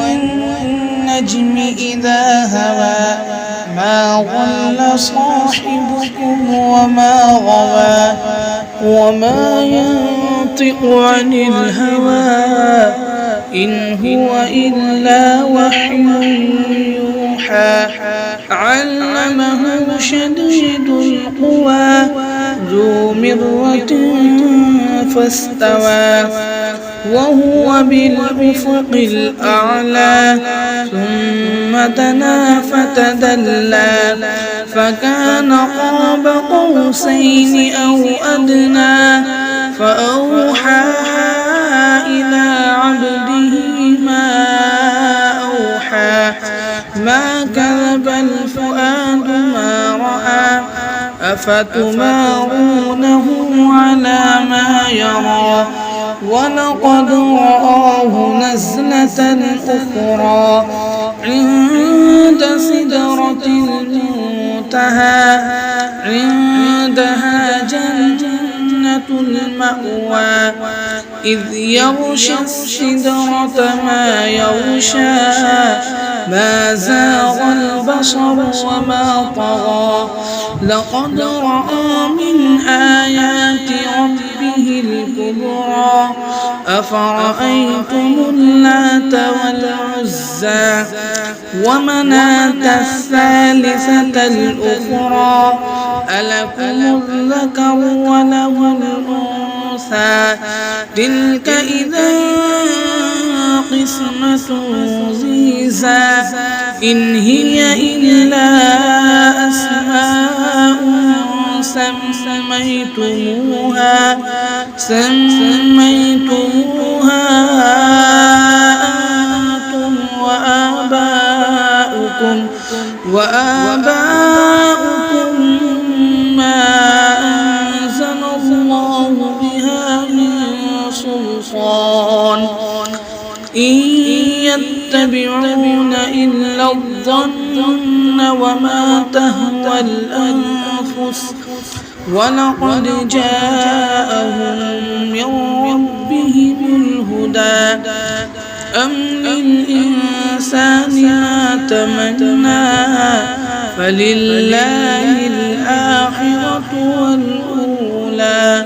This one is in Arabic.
والنجم إذا هوى ما ضل صاحبكم وما غوى وما ينطق عن الهوى إن هو إلا وحي يوحى علمه شديد القوى ذو مرة فاستوى وهو بالأفق الأعلى ثم دنا فتدلى فكان قاب قوسين أو أدنى فأوحى إلى عبده ما أوحى ما كذب الفؤاد ما رأى أفتمارونه على ما يرى ولقد رآه نزلة أخرى عند سدرة المنتهى عندها جنة المأوى إذ يغشى السدرة ما يغشى ما زاغ البصر وما طغى لقد رأى من آيات ربه الكبرى أفرأيتم اللات والعزى ومناة الثالثة الأخرى ألكم الذكر وله الأنثى تلك إذا قسمة ضيزى إن هي إلا أسماء سميتموها أنتم وآباؤكم ما أنزل الله بها من سلطان إن يتبعون إلا الظن وما تهوى الأنفس ولقد جاءهم من ربهم الهدى أم للإنسان ما تمنى فلله الآخرة والأولى